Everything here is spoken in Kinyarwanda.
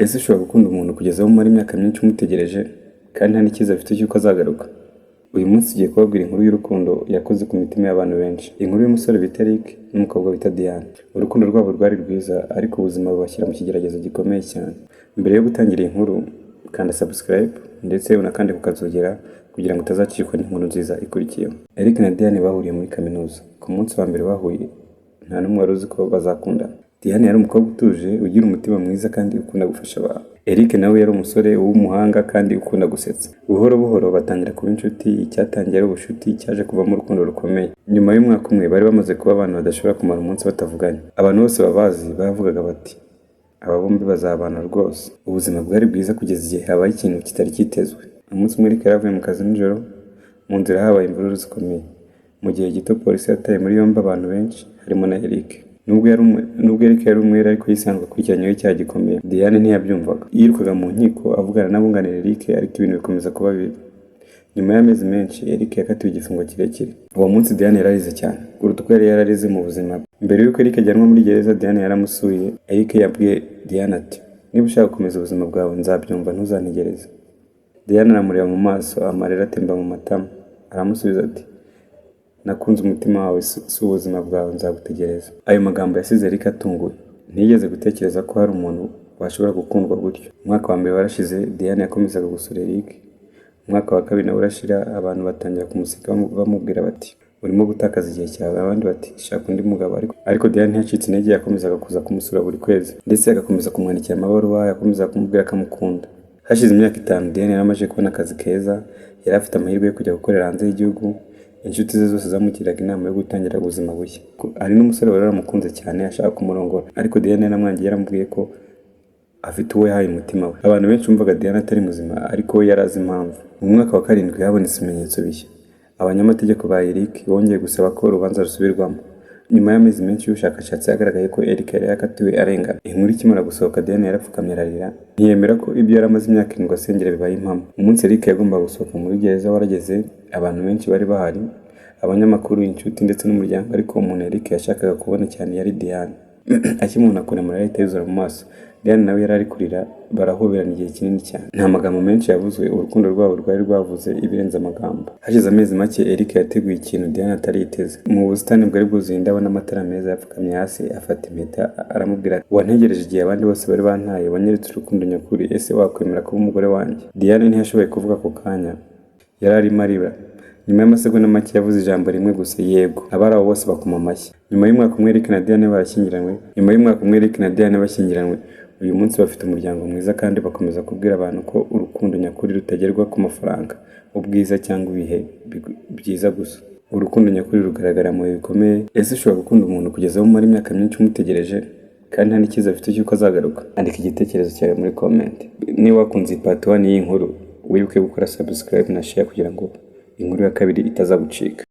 Ese ushobora gukunda umuntu kugeza aho umara imyaka myinshi umutegereje kandi nta n'icyizere afite cy'uko azagaruka? Uyu munsi tugiye kubabwira inkuru y'urukundo yakoze ku mitima y'abantu benshi. Inkuru y'umusore bita Eric n'umukobwa bita Diane. Urukundo rwabo rwari rwiza ariko ubuzima bubashyira mu kigeragezo gikomeye cyane. Mbere yo gutangira iyi nkuru, kanda subscribe ndetse unakande ku kazogera kugira ngo utazacikwa n'inkuru nziza ikurikiyeho. Eric na Diane bahuriye muri kaminuza. Ku munsi wa mbere bahuye, nta n'umwe wari uzi ko bazakundana. Diane yari umukobwa utuje, ugira umutima mwiza kandi ukunda gufasha abantu. Eric nawe yari umusore w'umuhanga kandi ukunda gusetsa. Buhoro buhoro batangira kuba inshuti, icyatangiye ari ubushuti cyaje kuvamo urukundo rukomeye. Nyuma y'umwaka umwe bari bamaze kuba abantu badashobora kumara umunsi batavuganye. Abantu bose babazi bavugaga bati aba bombi bazabana rwose. Ubuzima bwari bwiza kugeza igihe habaye ikintu kitari cyitezwe. Umunsi umwe Eric yaravuye mu kazi nijoro, mu nzira habaye imvururu zikomeye. Mu gihe gito polisi yataye muri yombi abantu benshi harimo na Eric. Nubwo Eric yari umwere ariko yisanzwe akurikiranyweho icyaha gikomeye. Diane ntiyabyumvaga. Yirukaga mu nkiko avugana n'abunganira Eric ariko ibintu bikomeza kuba bibi. Nyuma y'amezi menshi Eric yakatiwe igifungo kirekire. Uwo munsi Diane yararize cyane kuruta uko yari yararize mu buzima bwe. Mbere y'uko Eric ajyanwa muri gereza, Diane yaramusuye. Eric yabwiye Diane ati niba ushaka gukomeza ubuzima bwawe nzabyumva, ntuzantegereze. Diane aramureba mu maso, amarira atemba mu matama. Aramusubiza ati nakunze umutima wawe, si ubuzima bwawe nzagutegereza. Ayo magambo yasize Eric atunguye. Ntiyigeze gutekereza ko hari umuntu washobora gukundwa gutyo. Umwaka wa mbere warashize, Diane yakomezaga gusura Eric. Umwaka wa kabiri nawe urashira, abantu batangira kumuseka bamubwira bati urimo gutakaza igihe cyawe. Abandi bati shaka undi mugabo. Ariko Diane ntiyacitse intege, yakomezaga kuza kumusura buri kwezi ndetse agakomeza kumwandikira amabaruwa, yakomezaga kumubwira ko amukunda. Hashize imyaka 5 Diane yaramaze kubona akazi keza, yari afite amahirwe yo kujya gukorera hanze y'igihugu. Inshuti ze zose zamugiraga inama yo gutangira ubuzima bushya. Ari n'umusore wari waramukunze cyane ashaka kumurongora, ariko Diane yaramwangiye, yaramubwiye ko afite uwo yahaye umutima we. Abantu benshi bumvaga Diane atari muzima ariko we yari azi impamvu. Mu mwaka wa 7 habonetse ibimenyetso bishya. Abanyamategeko ba Eric bongeye gusaba ko urubanza rusubirwamo. Nyuma y'amezi menshi y'ubushakashatsi yagaragaye ko Eric yari yakatiwe arengana. Inkuru ikimara gusohoka, Diane yarapfukamye ararira, ntiyemera ko ibyo yaramaze imyaka 7 asengera bibaye impamo. Umunsi Eric yagombaga gusohoka muri gereza warageze, abantu benshi bari bahari, abanyamakuru, inshuti ndetse n'umuryango, ariko umuntu Eric yashakaga kubona cyane yari Diane. Akimubona akuremura yahita yuzura mu maso. Diane nawe yari ari kurira, barahoberana igihe kinini cyane. Nta magambo menshi yavuzwe, urukundo rwabo rwari rwavuze ibirenze amagambo. Hashize amezi make Eric yateguye ikintu Diane atari yiteze. Mu busitani bwari bwuzuye indabo n'amatara meza, yapfukamye hasi afata impeta aramubwira ati wantegereje igihe abandi bose bari bantaye, wanyeretse urukundo nyakuri, ese wakwemera kuba umugore wanjye? Diane ntiyashoboye kuvuga ako kanya, yari arimo arira. Nyuma y'amasegonda make yavuze ijambo rimwe gusa, yego. Abari abo bose bakoma amashyi. Nyuma y'umwaka umwe Eric na Diane bashyingiranywe. Uyu munsi bafite umuryango mwiza kandi bakomeza kubwira abantu ko urukundo nyakuri rutagerwa ku mafaranga, ubwiza cyangwa ibihe byiza gusa. Urukundo nyakuri rugaragara mu bihe bikomeye. Ese ushobora gukunda umuntu kugeza aho umara imyaka myinshi umutegereje kandi nta n'icyizere afite cy'uko azagaruka? Andika igitekerezo cyawe muri comment. Niba wakunze part 1 y'iyi nkuru, wibuke gukora subscribe na share kugira ngo inkuru ya kabiri itazagucika.